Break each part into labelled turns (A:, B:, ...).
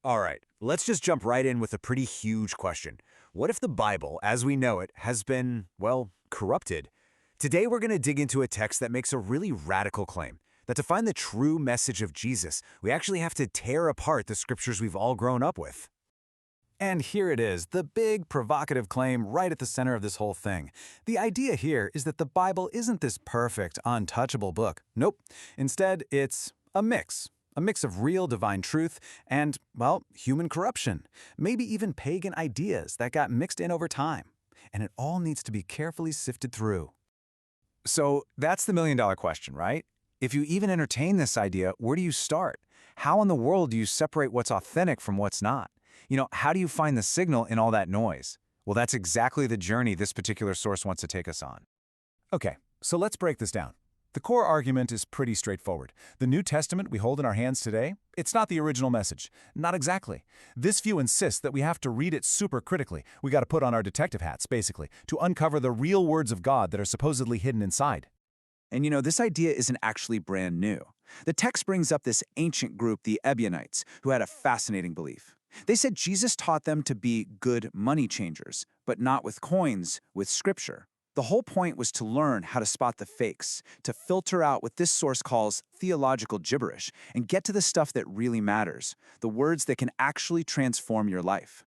A: All right, let's just jump right in with a pretty huge question. What if the Bible, as we know it, has been, well, corrupted? Today we're going to dig into a text that makes a really radical claim that to find the true message of Jesus, we actually have to tear apart the scriptures we've all grown up with. And here it is, the big provocative claim right at the center of this whole thing. The idea here is that the Bible isn't this perfect, untouchable book. Nope. Instead, it's a mix. A mix of real divine truth and, well, human corruption. Maybe even pagan ideas that got mixed in over time. And it all needs to be carefully sifted through. So that's the million-dollar question, right? If you even entertain this idea, where do you start? How in the world do you separate what's authentic from what's not? How do you find the signal in all that noise? Well, that's exactly the journey this particular source wants to take us on. Okay, so let's break this down. The core argument is pretty straightforward. The New Testament we hold in our hands today, it's not the original message. Not exactly. This view insists that we have to read it super critically. We got to put on our detective hats, basically, to uncover the real words of God that are supposedly hidden inside.
B: And this idea isn't actually brand new. The text brings up this ancient group, the Ebionites, who had a fascinating belief. They said Jesus taught them to be good money changers, but not with coins, with scripture. The whole point was to learn how to spot the fakes, to filter out what this source calls theological gibberish, and get to the stuff that really matters, the words that can actually transform your life.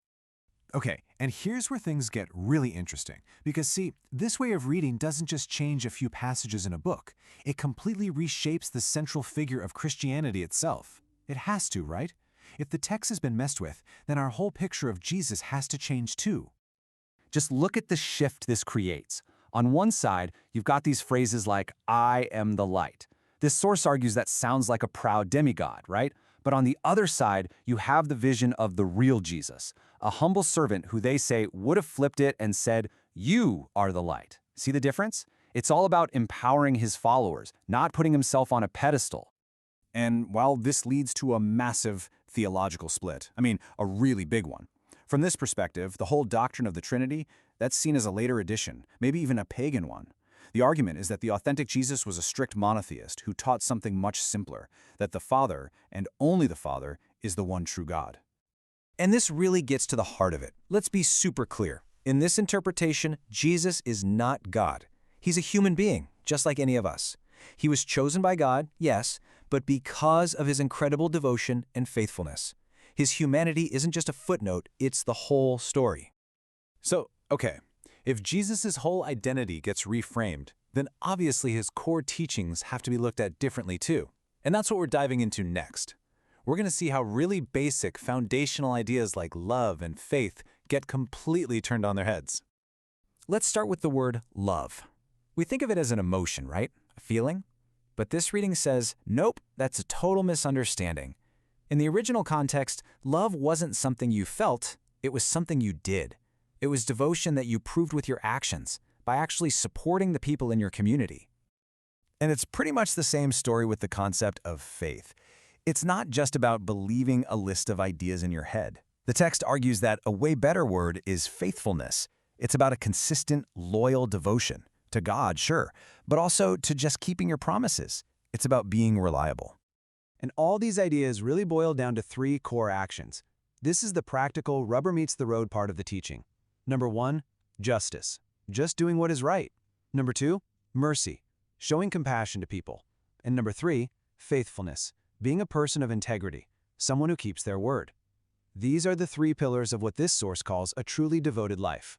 A: Okay, and here's where things get really interesting. Because see, this way of reading doesn't just change a few passages in a book. It completely reshapes the central figure of Christianity itself. It has to, right? If the text has been messed with, then our whole picture of Jesus has to change too. Just look at the shift this creates. On one side, you've got these phrases like, "I am the light." This source argues that sounds like a proud demigod, right? But on the other side, you have the vision of the real Jesus, a humble servant who they say would have flipped it and said, "You are the light." See the difference? It's all about empowering his followers, not putting himself on a pedestal. And while this leads to a massive theological split, a really big one, from this perspective, the whole doctrine of the Trinity, that's seen as a later addition, maybe even a pagan one. The argument is that the authentic Jesus was a strict monotheist who taught something much simpler, that the Father, and only the Father, is the one true God. And this really gets to the heart of it. Let's be super clear. In this interpretation, Jesus is not God. He's a human being, just like any of us. He was chosen by God, yes, but because of his incredible devotion and faithfulness. His humanity isn't just a footnote, it's the whole story. So, okay, if Jesus' whole identity gets reframed, then obviously his core teachings have to be looked at differently too. And that's what we're diving into next. We're going to see how really basic, foundational ideas like love and faith get completely turned on their heads. Let's start with the word love. We think of it as an emotion, right? A feeling? But this reading says, nope, that's a total misunderstanding. In the original context, love wasn't something you felt, it was something you did. It was devotion that you proved with your actions, by actually supporting the people in your community. And it's pretty much the same story with the concept of faith. It's not just about believing a list of ideas in your head. The text argues that a way better word is faithfulness. It's about a consistent, loyal devotion. To God, sure, but also to just keeping your promises. It's about being reliable.
C: And all these ideas really boil down to three core actions. This is the practical rubber-meets-the-road part of the teaching. Number 1, justice, just doing what is right. Number 2, mercy, showing compassion to people. And number 3, faithfulness, being a person of integrity, someone who keeps their word. These are the three pillars of what this source calls a truly devoted life.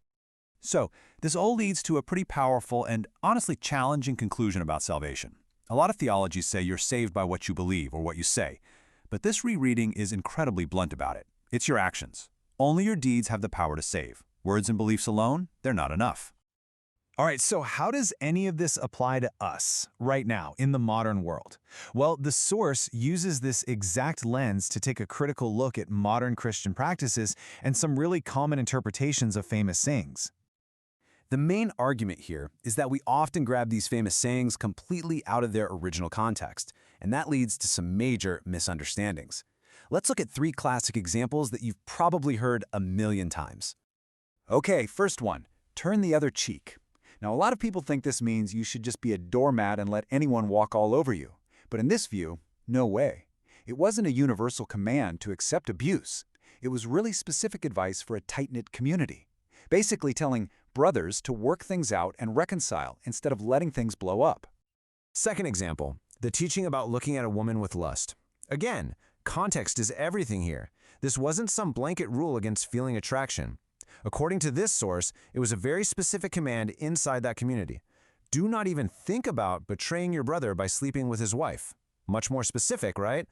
A: So, this all leads to a pretty powerful and honestly challenging conclusion about salvation. A lot of theologies say you're saved by what you believe or what you say, but this rereading is incredibly blunt about it. It's your actions. Only your deeds have the power to save. Words and beliefs alone, they're not enough. All right, so how does any of this apply to us right now in the modern world? Well, the source uses this exact lens to take a critical look at modern Christian practices and some really common interpretations of famous sayings. The main argument here is that we often grab these famous sayings completely out of their original context, and that leads to some major misunderstandings. Let's look at 3 classic examples that you've probably heard a million times. Okay, first one, turn the other cheek. Now, a lot of people think this means you should just be a doormat and let anyone walk all over you. But in this view, no way.
B: It wasn't a universal command to accept abuse. It was really specific advice for a tight-knit community. Basically telling brothers to work things out and reconcile instead of letting things blow up.
C: Second example, the teaching about looking at a woman with lust. Again, context is everything here. This wasn't some blanket rule against feeling attraction. According to this source, it was a very specific command inside that community. Do not even think about betraying your brother by sleeping with his wife. Much more specific, right?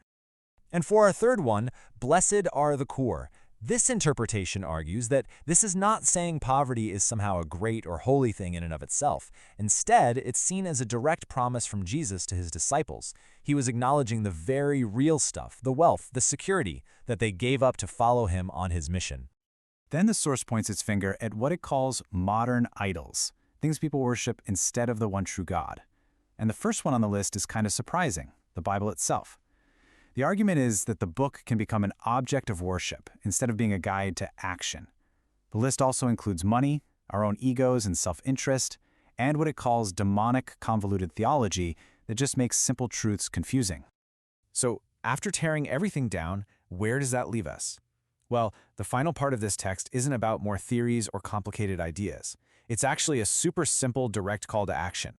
D: And for our third one, blessed are the poor. This interpretation argues that this is not saying poverty is somehow a great or holy thing in and of itself. Instead, it's seen as a direct promise from Jesus to his disciples. He was acknowledging the very real stuff, the wealth, the security, that they gave up to follow him on his mission.
B: Then the source points its finger at what it calls modern idols, things people worship instead of the one true God. And the first one on the list is kind of surprising, the Bible itself. The argument is that the book can become an object of worship instead of being a guide to action. The list also includes money, our own egos and self-interest, and what it calls demonic convoluted theology that just makes simple truths confusing.
C: So, after tearing everything down, where does that leave us? Well, the final part of this text isn't about more theories or complicated ideas. It's actually a super simple, direct call to action.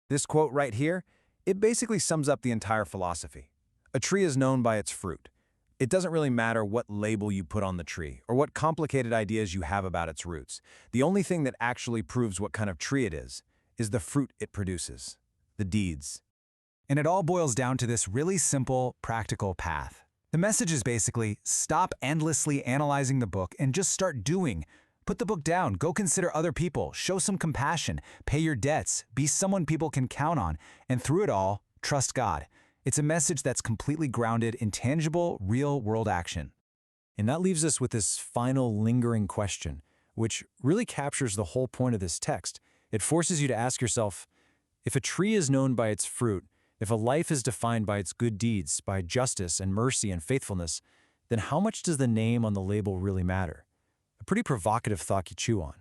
C: This quote right here, it basically sums up the entire philosophy. A tree is known by its fruit. It doesn't really matter what label you put on the tree or what complicated ideas you have about its roots. The only thing that actually proves what kind of tree it is the fruit it produces, the deeds. And it all boils down to this really simple, practical path. The message is basically, stop endlessly analyzing the book and just start doing. Put the book down, go consider other people, show some compassion, pay your debts, be someone people can count on, and through it all, trust God. It's a message that's completely grounded in tangible, real-world action. And that leaves us with this final lingering question, which really captures the whole point of this text. It forces you to ask yourself, if a tree is known by its fruit, if a life is defined by its good deeds, by justice and mercy and faithfulness, then how much does the name on the label really matter? A pretty provocative thought to chew on.